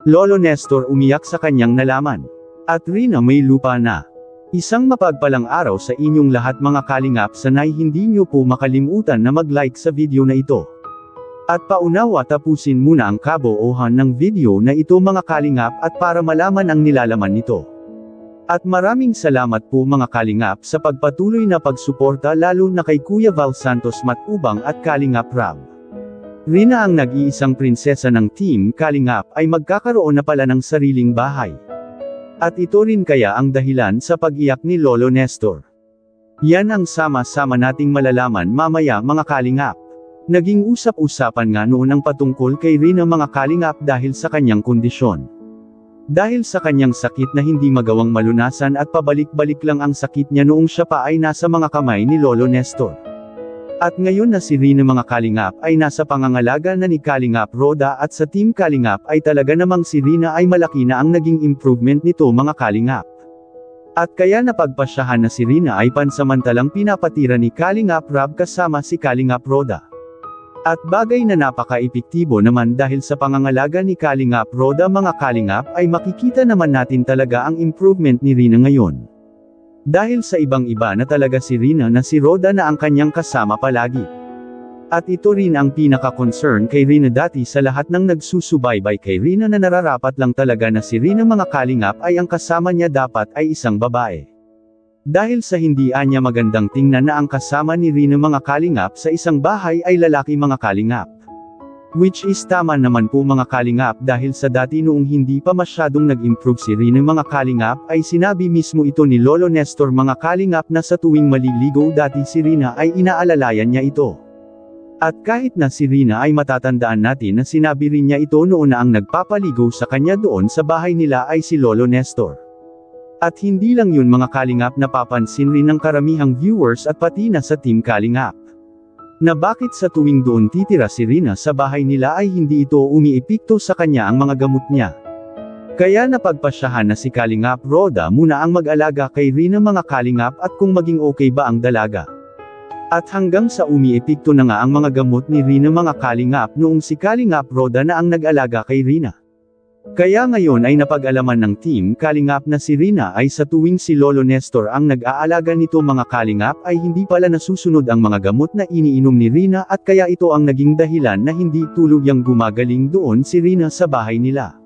Lolo Nestor umiyak sa kanyang nalaman. At Rina may lupa na. Isang mapagpalang araw sa inyong lahat mga kalingap, sanay hindi nyo po makalimutan na mag-like sa video na ito. At paunawa tapusin muna ang kabuuhan ng video na ito mga kalingap at para malaman ang nilalaman nito. At maraming salamat po mga kalingap sa pagpatuloy na pagsuporta lalo na kay Kuya Val Santos Matubang at Kalingap Rab. Rina ang nag-iisang prinsesa ng Team Kalingap ay magkakaroon na pala ng sariling bahay. At ito rin kaya ang dahilan sa pag-iyak ni Lolo Nestor. Yan ang sama-sama nating malalaman mamaya mga kalingap. Naging usap-usapan nga noon ang patungkol kay Rina mga kalingap dahil sa kanyang kondisyon. Dahil sa kanyang sakit na hindi magawang malunasan at pabalik-balik lang ang sakit niya noong siya pa ay nasa mga kamay ni Lolo Nestor. At ngayon na si Rina mga kalingap ay nasa pangangalaga na ni Kalingap Roda at sa Team Kalingap ay talaga namang si Rina ay malaki na ang naging improvement nito mga kalingap. At kaya napagpasyahan na si Rina ay pansamantalang pinapatira ni Kalingap Rab kasama si Kalingap Roda. At bagay na napaka-epektibo naman dahil sa pangangalaga ni Kalingap Roda mga kalingap ay makikita naman natin talaga ang improvement ni Rina ngayon. Dahil sa ibang-iba na talaga si Rina na si Roda na ang kanyang kasama palagi. At ito rin ang pinaka-concern kay Rina dati sa lahat ng nagsusubaybay kay Rina na nararapat lang talaga na si Rina mga kalingap ay ang kasama niya dapat ay isang babae. Dahil sa hindi anya magandang tingnan na ang kasama ni Rina mga kalingap sa isang bahay ay lalaki mga kalingap. Which is tama naman po mga kalingap dahil sa dati noong hindi pa masyadong nag-improve si Rina mga kalingap ay sinabi mismo ito ni Lolo Nestor mga kalingap na sa tuwing maliligo dati si Rina ay inaalalayan niya ito. At kahit na si Rina ay matatandaan natin na sinabi rin niya ito noon na ang nagpapaligo sa kanya doon sa bahay nila ay si Lolo Nestor. At hindi lang yun mga kalingap, napapansin rin ng karamihang viewers at pati na sa Team Kalingap. Na bakit sa tuwing doon titira si Rina sa bahay nila ay hindi ito umiepekto sa kanya ang mga gamot niya. Kaya napagpasyahan na si Kalingap Roda muna ang mag-alaga kay Rina mga kalingap at kung maging okay ba ang dalaga. At hanggang sa umiepekto na nga ang mga gamot ni Rina mga kalingap noong si Kalingap Roda na ang nag-alaga kay Rina. Kaya ngayon ay napag-alaman ng Team Kalingap na si Rina ay sa tuwing si Lolo Nestor ang nag-aalaga nito mga kalingap ay hindi pala nasusunod ang mga gamot na iniinom ni Rina at kaya ito ang naging dahilan na hindi tulugyang gumagaling doon si Rina sa bahay nila.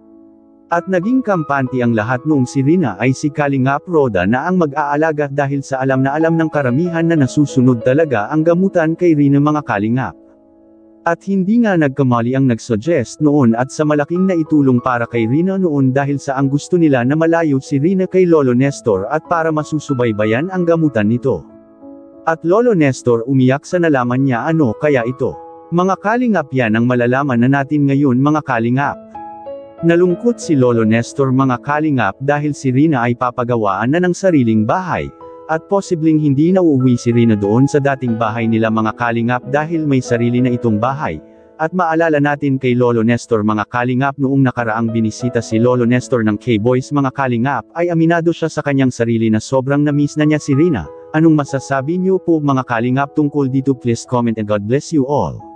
At naging kampante ang lahat noong si Rina ay si Kalingap Roda na ang mag-aalaga dahil sa alam na alam ng karamihan na nasusunod talaga ang gamutan kay Rina mga kalingap. At hindi nga nagkamali ang nagsuggest noon at sa malaking naitulong para kay Rina noon dahil sa ang gusto nila na malayo si Rina kay Lolo Nestor at para masusubaybayan ang gamutan nito. At Lolo Nestor umiyak sa nalaman niya ano kaya ito. Mga kalingap, yan ang malalaman na natin ngayon mga kalingap. Nalungkot si Lolo Nestor mga kalingap dahil si Rina ay papagawaan na ng sariling bahay. At posibleng hindi na uuwi si Rina doon sa dating bahay nila mga kalingap dahil may sarili na itong bahay. At maalala natin kay Lolo Nestor mga kalingap noong nakaraang binisita si Lolo Nestor ng K-Boys mga kalingap ay aminado siya sa kanyang sarili na sobrang na-miss na niya si Rina. Anong masasabi niyo po mga kalingap tungkol dito? Please comment and God bless you all.